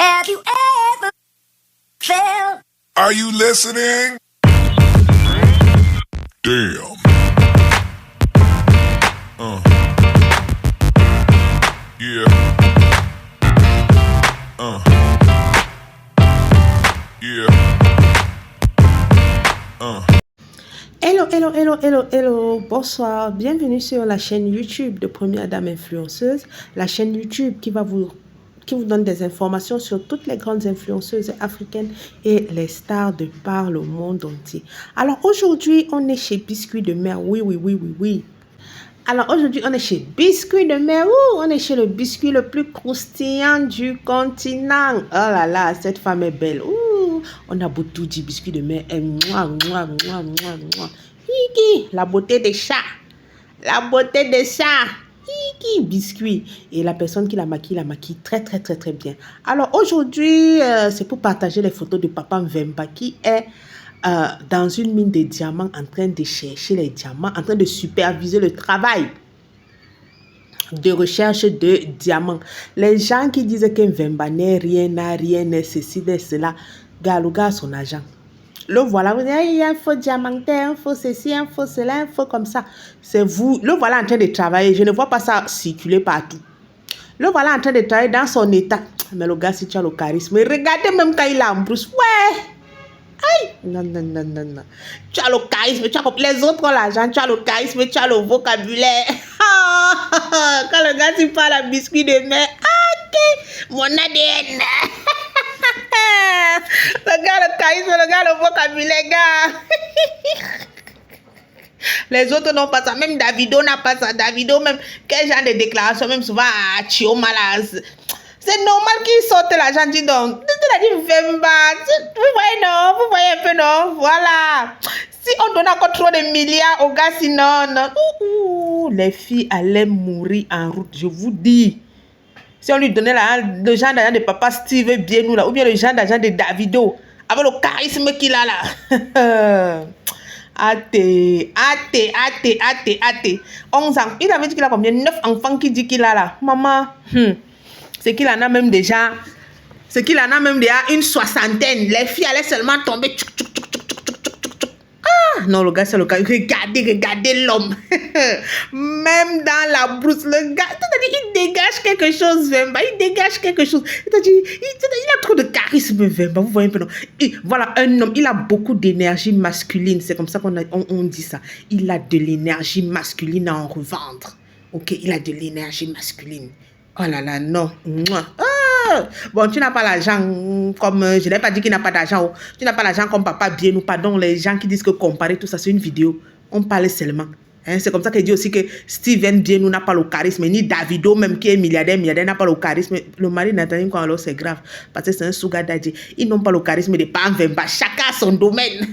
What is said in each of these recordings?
Have you ever felt? Are you listening? Damn. Yeah. Yeah. Hello, bonsoir, bienvenue sur la chaîne YouTube de Première Dame Influenceuse, la chaîne YouTube qui vous donne des informations sur toutes les grandes influenceuses africaines et les stars de par le monde entier. Alors aujourd'hui, on est chez Biscuit de Mer, oui. Alors aujourd'hui, on est chez Biscuit de Mer, on est chez le biscuit le plus croustillant du continent. Oh là là, cette femme est belle. On a beau tout dire Biscuit de Mer, et la beauté des chats. Biscuit. Et la personne qui la maquille très bien. Alors aujourd'hui, c'est pour partager les photos de Papa Mvemba qui est dans une mine de diamants en train de chercher les diamants, en train de superviser le travail de recherche de diamants. Les gens qui disent que Mvemba n'est rien, n'est ceci, n'est cela, le gars son agent. Le voilà, vous dites, il y a un faux diamantaire, un faux ceci, un faux cela, un faux comme ça. C'est vous. Le voilà en train de travailler. Je ne vois pas ça circuler partout. Le voilà en train de travailler dans son état. Mais le gars, si tu as le charisme, regardez même quand il a en brousse. Ouais. Aïe. Non. Tu as le charisme, les autres ont l'argent, tu as le charisme, tu as le vocabulaire. Quand le gars, tu parles à Biscuit de Mer, ok, mon ADN. Le gars, le charisme, le gars, le vocabulaire, gars. Les autres n'ont pas ça. Même Davido n'a pas ça. Davido, même, quel genre de déclaration, même souvent à Chioma là. C'est normal qu'il sorte l'argent, dis donc. Tu l'as dit, Mvemba. Vous voyez un peu, non? Voilà. Si on donne encore trop de milliards aux gars, sinon, non. Les filles allaient mourir en route, je vous dis. Si on lui donnait le genre d'argent de papa Steve Bienou là, ou bien le genre d'argent de Davido, avec le charisme qu'il a là. Athée. 11 ans. Il avait dit qu'il a combien? 9 enfants qui dit qu'il a là. Maman, c'est qu'il en a même déjà. C'est qu'il en a même déjà une soixantaine. Les filles allaient seulement tomber. Non, le gars, c'est le gars. Regardez l'homme. Même dans la brousse, le gars, il dégage quelque chose, Vemba. Il dégage quelque chose. Il a trop de charisme, Vemba. Vous voyez un peu, non? Et voilà, un homme, il a beaucoup d'énergie masculine. C'est comme ça qu'on dit ça. Il a de l'énergie masculine à en revendre. Ok, il a de l'énergie masculine. Oh là là, non. Bon, tu n'as pas l'argent comme... je n'ai pas dit qu'il n'a pas d'argent. Tu n'as pas l'argent comme Papa Bienou. Pardon, les gens qui disent que comparer tout ça, c'est une vidéo. On parle seulement. C'est comme ça qu'il dit aussi que Steven Bienou n'a pas le charisme. Ni Davido, même qui est milliardaire, n'a pas le charisme. Le mari Nathalie, alors c'est grave. Parce que c'est un sugar daddy. Ils n'ont pas le charisme de Pam Mvemba. Chacun a son domaine.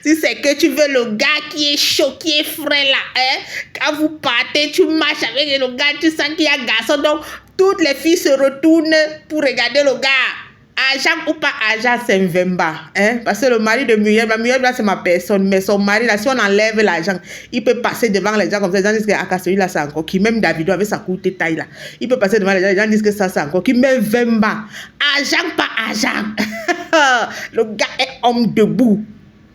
Si c'est que tu veux le gars qui est chaud, qui est frais là. Quand vous partez, tu marches avec le gars, tu sens qu'il y a garçon. Donc, toutes les filles se retournent pour regarder le gars. Agent ou pas agent, c'est Mvemba. Parce que le mari de Muriel, là, c'est ma personne. Mais son mari, là, si on enlève l'agent, il peut passer devant les gens comme ça. Les gens disent que celui-là, c'est encore qui. Même Davido avec sa courte taille, là. Il peut passer devant les gens disent que ça, c'est encore qui. Mais Mvemba. Agent, pas agent. Le gars est homme debout.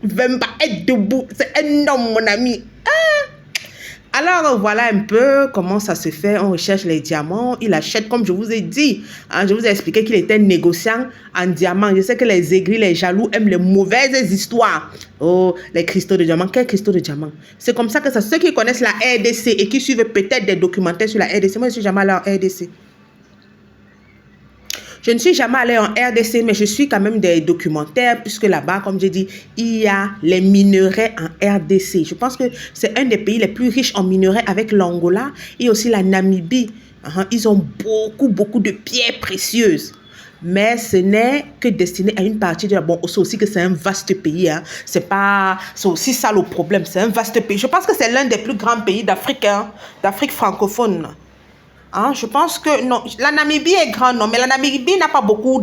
Mvemba est debout. C'est un homme, mon ami. Alors, voilà un peu comment ça se fait. On recherche les diamants. Il achète, comme je vous ai dit. Je vous ai expliqué qu'il était négociant en diamants. Je sais que les aigris, les jaloux aiment les mauvaises histoires. Oh, les cristaux de diamants. Quels cristaux de diamants? C'est comme ça que ça... Ceux qui connaissent la RDC et qui suivent peut-être des documentaires sur la RDC. Moi, je ne suis jamais allée en RDC. Je ne suis jamais allée en RDC, mais je suis quand même des documentaires, puisque là-bas, comme j'ai dit, il y a les minerais en RDC. Je pense que c'est un des pays les plus riches en minerais avec l'Angola et aussi la Namibie. Ils ont beaucoup de pierres précieuses. Mais ce n'est que destiné à une partie de la... Bon, c'est aussi que c'est un vaste pays. C'est aussi ça le problème. C'est un vaste pays. Je pense que c'est l'un des plus grands pays d'Afrique, d'Afrique francophone. Je pense que non, la Namibie est grande, non, mais la Namibie n'a pas beaucoup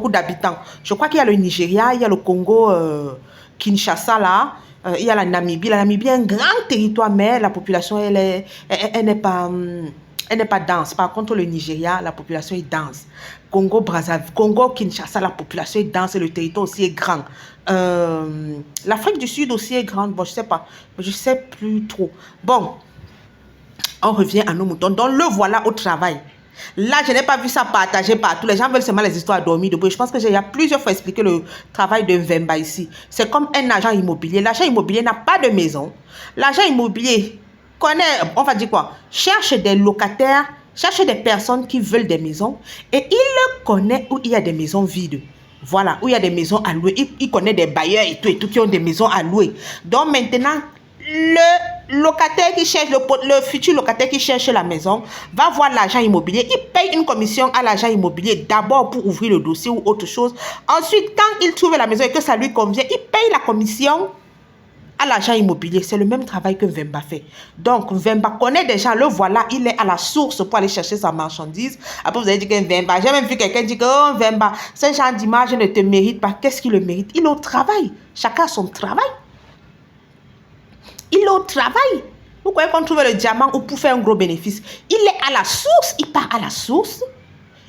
d'habitants. Je crois qu'il y a le Nigeria, il y a le Congo, Kinshasa là, il y a la Namibie. La Namibie est un grand territoire, mais la population elle n'est pas Elle n'est pas dense. Par contre, le Nigeria, la population est dense. Congo, Brazzaville, Congo, Kinshasa, la population est dense et le territoire aussi est grand. L'Afrique du Sud aussi est grande. Bon, je sais pas. Je sais plus trop. Bon, on revient à nos moutons. Donc, le voilà au travail. Là, je n'ai pas vu ça partagé partout. Les gens veulent seulement les histoires dormies debout. Je pense que j'ai plusieurs fois expliqué le travail de Mvemba ici. C'est comme un agent immobilier. L'agent immobilier n'a pas de maison. L'agent immobilier connaît, on va dire quoi, cherche des locataires, cherche des personnes qui veulent des maisons et il connaît où il y a des maisons vides. Voilà, où il y a des maisons à louer. Il connaît des bailleurs et tout qui ont des maisons à louer. Donc maintenant, le locataire qui cherche, le futur locataire qui cherche la maison va voir l'agent immobilier. Il paye une commission à l'agent immobilier d'abord pour ouvrir le dossier ou autre chose. Ensuite, quand il trouve la maison et que ça lui convient, il paye la commission à l'agent immobilier. C'est le même travail que Mvemba fait. Donc, Mvemba connaît déjà, le voilà, il est à la source pour aller chercher sa marchandise. Après, vous avez dit que Mvemba, j'ai même vu quelqu'un dire que oh, Mvemba, ce genre d'image ne te mérite pas. Qu'est-ce qu'il le mérite? Il est au travail. Chacun a son travail. Il est au travail. Vous croyez qu'on trouve le diamant ou pour faire un gros bénéfice? Il est à la source. Il part à la source.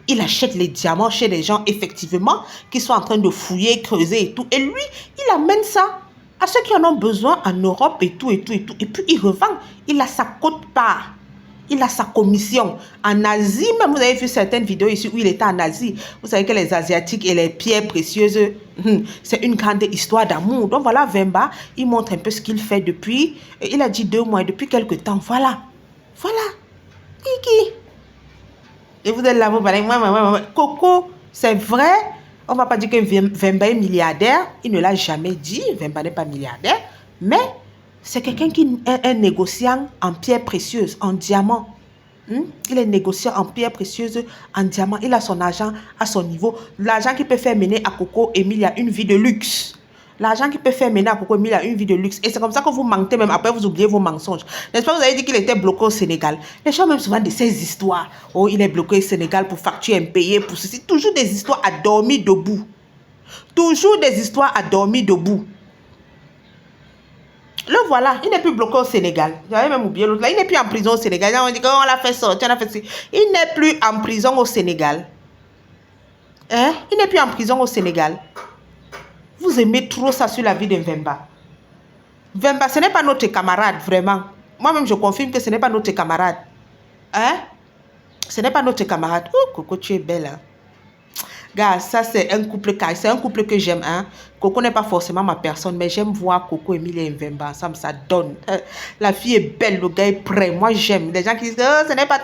Il achète les diamants chez les gens, effectivement, qui sont en train de fouiller, creuser et tout. Et lui, il amène ça à ceux qui en ont besoin en Europe et tout, et tout, et tout. Et puis, il revend. Il a sa quote-part. Il a sa commission. En Asie, même vous avez vu certaines vidéos ici où il était en Asie. Vous savez que les Asiatiques et les pierres précieuses, c'est une grande histoire d'amour. Donc voilà, Mvemba, il montre un peu ce qu'il fait depuis, il a dit 2 mois, depuis quelques temps. Voilà. Voilà. Kiki. Et vous êtes là, vous parlez, Coco, c'est vrai. On ne va pas dire que Mvemba est milliardaire. Il ne l'a jamais dit. Mvemba n'est pas milliardaire. Mais c'est quelqu'un qui est un négociant en pierres précieuses, en diamants. Il est négociant en pierres précieuses, en diamants. Il a son argent à son niveau. L'argent qui peut faire mener à Coco Emilia une vie de luxe. L'argent qui peut faire mener à Coco Emilia une vie de luxe. Et c'est comme ça que vous mentez même. Après, vous oubliez vos mensonges. N'est-ce pas, vous avez dit qu'il était bloqué au Sénégal. Les gens même souvent de ces histoires. Oh, il est bloqué au Sénégal pour facture impayée, pour ceci. Toujours des histoires à dormir debout. Toujours des histoires à dormir debout. Le voilà, il n'est plus bloqué au Sénégal. J'avais même oublié l'autre là. Il n'est plus en prison au Sénégal. On dit qu'on l'a fait sortir, on a fait ça. Il n'est plus en prison au Sénégal. Hein? Il n'est plus en prison au Sénégal. Vous aimez trop ça sur la vie de Mvemba. Mvemba, ce n'est pas notre camarade, vraiment. Moi-même, je confirme que ce n'est pas notre camarade. Hein? Ce n'est pas notre camarade. Oh, Coco, tu es belle, hein? Gars, ça c'est un couple que j'aime. Hein? Coco n'est pas forcément ma personne, mais j'aime voir Coco, Emilia et Mvemba ensemble, ça donne. La fille est belle, le gars est prêt. Moi j'aime. Les gens qui disent, oh, ce n'est pas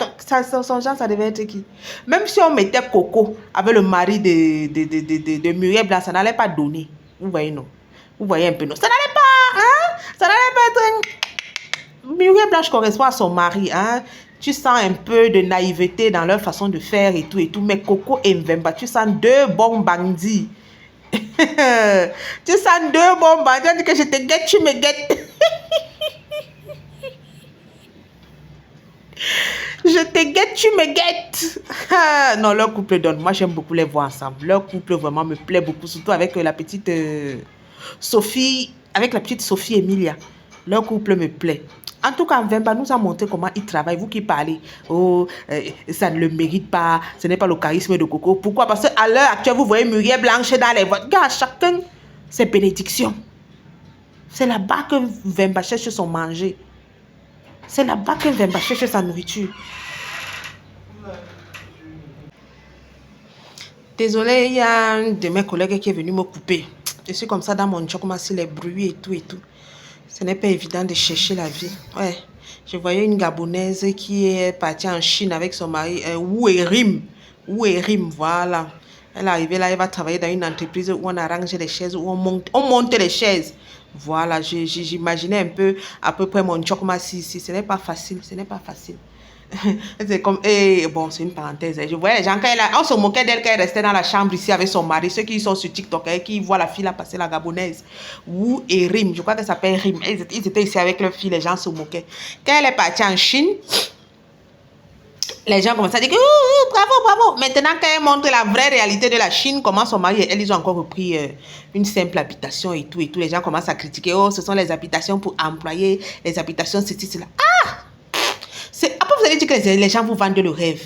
son genre, ça devait être qui? Même si on mettait Coco avec le mari de Muriel Blanc, ça n'allait pas donner. Vous voyez, non? Vous voyez un peu, non? Ça n'allait pas, hein? Ça n'allait pas être... Muriel Blanche correspond à son mari, hein? Tu sens un peu de naïveté dans leur façon de faire et tout. Mais Coco et Mvemba, tu sens 2 bons bandits. Tu sens 2 bons bandits. On dit que je te guette, tu me guettes. Je te guette, tu me guettes. Non, leur couple donne. Moi, j'aime beaucoup les voir ensemble. Leur couple vraiment me plaît beaucoup. Surtout avec la petite Sophie. Avec la petite Sophie Emilia. Leur couple me plaît. En tout cas, Mvemba nous a montré comment il travaille. Vous qui parlez, oh, ça ne le mérite pas, ce n'est pas le charisme de Coco. Pourquoi? Parce qu'à l'heure actuelle, vous voyez Muriel Blanche dans les votes. Gars, chacun, c'est bénédiction. C'est là-bas que Mvemba cherche son manger. C'est là-bas que Mvemba cherche sa nourriture. Désolée, il y a un de mes collègues qui est venu me couper. Je suis comme ça dans mon job, comme si les bruits et tout et tout. Ce n'est pas évident de chercher la vie. Ouais. Je voyais une Gabonaise qui est partie en Chine avec son mari, Ouérim. Ouérim, voilà. Elle est arrivée là, elle va travailler dans une entreprise où on arrange les chaises, où on monte les chaises. Voilà, j'imaginais un peu, à peu près mon job ici. Ce n'est pas facile, ce n'est pas facile. C'est comme, bon, c'est une parenthèse. Je voyais les gens, on se moquait d'elle quand elle restait dans la chambre ici avec son mari. Ceux qui sont sur TikTok, qui voient la fille là passer, la Gabonaise. Wu et Rim, je crois qu'elle s'appelle Rim. Ils étaient ici avec leur fille, les gens se moquaient. Quand elle est partie en Chine, les gens commençaient à dire bravo, bravo. Maintenant, quand elle montre la vraie réalité de la Chine, comment son mari et elle, ils ont encore repris une simple habitation et tout. Les gens commencent à critiquer. Oh, ce sont les habitations pour employer, les habitations, ceci, cela. Ah! Après, vous allez dire que les gens vous vendent le rêve.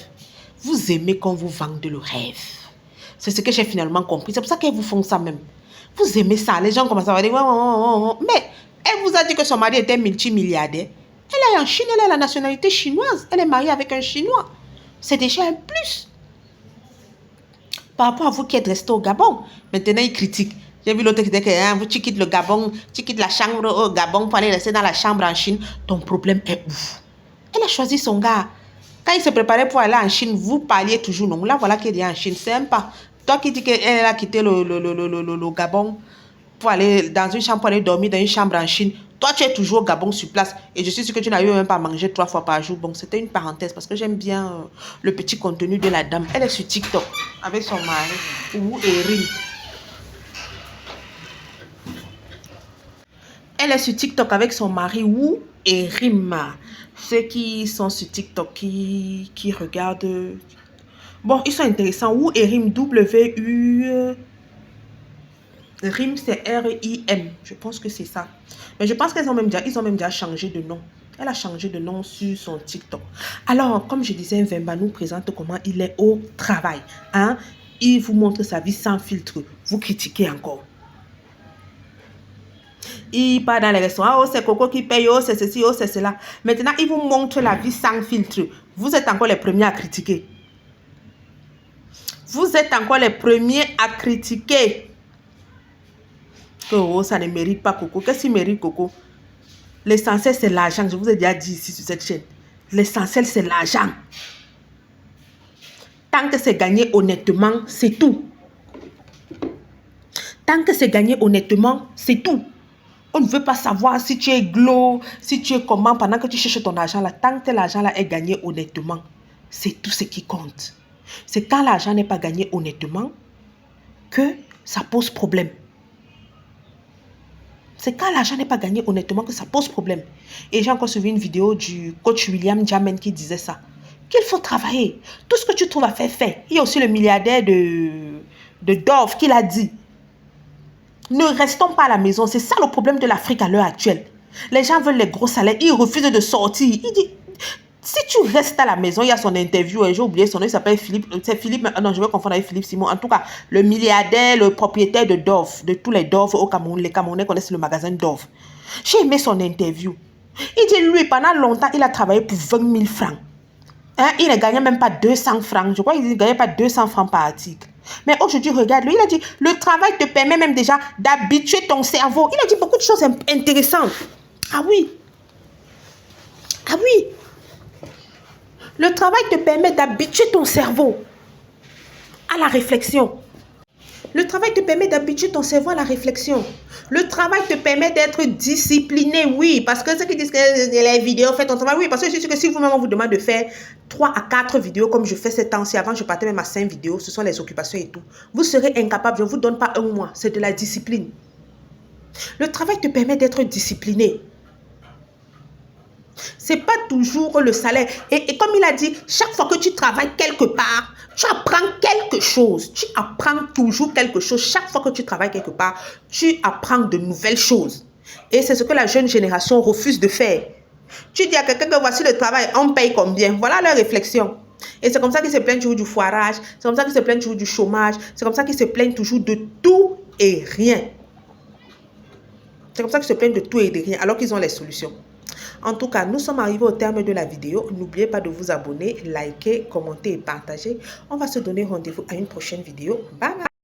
Vous aimez qu'on vous vende le rêve. C'est ce que j'ai finalement compris. C'est pour ça qu'elles vous font ça même. Vous aimez ça. Les gens commencent à dire, mais elle vous a dit que son mari était multimilliardaire. Elle est en Chine, elle a la nationalité chinoise. Elle est mariée avec un Chinois. C'est déjà un plus. Par rapport à vous qui êtes resté au Gabon, maintenant il critique. J'ai vu l'autre qui disait que tu quittes le Gabon, tu quittes la chambre au Gabon pour aller rester dans la chambre en Chine. Ton problème est où? Elle a choisi son gars. Quand il se préparait pour aller en Chine, vous parliez toujours non. Là, voilà qu'il est en Chine. C'est un pas. Toi qui dis qu'elle a quitté le Gabon pour aller dans une chambre, pour aller dormir dans une chambre en Chine. Toi, tu es toujours au Gabon sur place. Et je suis sûre que tu n'arrives même pas à manger 3 fois par jour. Bon, c'était une parenthèse parce que j'aime bien le petit contenu de la dame. Elle est sur TikTok avec son mari, Wu Erim. Elle est sur TikTok avec son mari, Wu Erim. Ceux qui sont sur TikTok, qui regardent... Bon, ils sont intéressants. Wu Erim, W-U... Rim, c'est R-I-M. Je pense que c'est ça. Mais je pense qu'ils ont même déjà changé de nom. Elle a changé de nom sur son TikTok. Alors, comme je disais, Vemba nous présente comment il est au travail. Hein? Il vous montre sa vie sans filtre. Vous critiquez encore. Il part dans les restaurants. Oh, c'est Coco qui paye. Oh, c'est ceci. Oh, c'est cela. Maintenant, il vous montre la vie sans filtre. Vous êtes encore les premiers à critiquer. Vous êtes encore les premiers à critiquer. Oh, ça ne mérite pas Coco. Qu'est-ce qu'il mérite Coco? L'essentiel, c'est l'argent. Je vous ai déjà dit ici sur cette chaîne. L'essentiel, c'est l'argent. Tant que c'est gagné honnêtement, c'est tout. Tant que c'est gagné honnêtement, c'est tout. On ne veut pas savoir si tu es glow, si tu es comment pendant que tu cherches ton argent là. Tant que l'argent là est gagné honnêtement, c'est tout ce qui compte. C'est quand l'argent n'est pas gagné honnêtement que ça pose problème. C'est quand l'argent n'est pas gagné honnêtement que ça pose problème. Et j'ai encore suivi une vidéo du coach William Jamen qui disait ça. Qu'il faut travailler. Tout ce que tu trouves à faire, fais. Il y a aussi le milliardaire de Dove qui l'a dit. Ne restons pas à la maison. C'est ça le problème de l'Afrique à l'heure actuelle. Les gens veulent les gros salaires. Ils refusent de sortir. Il dit, si tu restes à la maison, il y a son interview. J'ai oublié son nom. Il s'appelle Philippe. C'est Philippe. Non, je vais confondre avec Philippe Simon. En tout cas, le milliardaire, le propriétaire de Dove, de tous les Dove au Cameroun. Les Camerounais connaissent le magasin Dove. J'ai aimé son interview. Il dit, lui, pendant longtemps, il a travaillé pour 20 000 francs. Hein? Il ne gagnait même pas 200 francs. Je crois qu'il ne gagnait pas 200 francs par article. Mais aujourd'hui, regarde, lui, il a dit, le travail te permet même déjà d'habituer ton cerveau. Il a dit beaucoup de choses intéressantes. Ah oui. Ah oui. Le travail te permet d'habituer ton cerveau à la réflexion. Le travail te permet d'habituer ton cerveau à la réflexion. Le travail te permet d'être discipliné, oui. Parce que ceux qui disent que les vidéos, faites ton travail, oui. Parce que je suis sûr que si vous-même on vous demande de faire 3 à 4 vidéos comme je fais ces temps-ci, avant je partais même à 5 vidéos, ce sont les occupations et tout. Vous serez incapable, je ne vous donne pas un mois. C'est de la discipline. Le travail te permet d'être discipliné. C'est pas toujours le salaire. Et comme il a dit, chaque fois que tu travailles quelque part, tu apprends quelque chose. Tu apprends toujours quelque chose. Chaque fois que tu travailles quelque part, tu apprends de nouvelles choses. Et c'est ce que la jeune génération refuse de faire. Tu dis à quelqu'un que voici le travail, on paye combien? Voilà leur réflexion. Et c'est comme ça qu'ils se plaignent toujours du foirage. C'est comme ça qu'ils se plaignent toujours du chômage. C'est comme ça qu'ils se plaignent toujours de tout et rien. C'est comme ça qu'ils se plaignent de tout et de rien, alors qu'ils ont les solutions. En tout cas, nous sommes arrivés au terme de la vidéo. N'oubliez pas de vous abonner, liker, commenter et partager. On va se donner rendez-vous à une prochaine vidéo. Bye bye.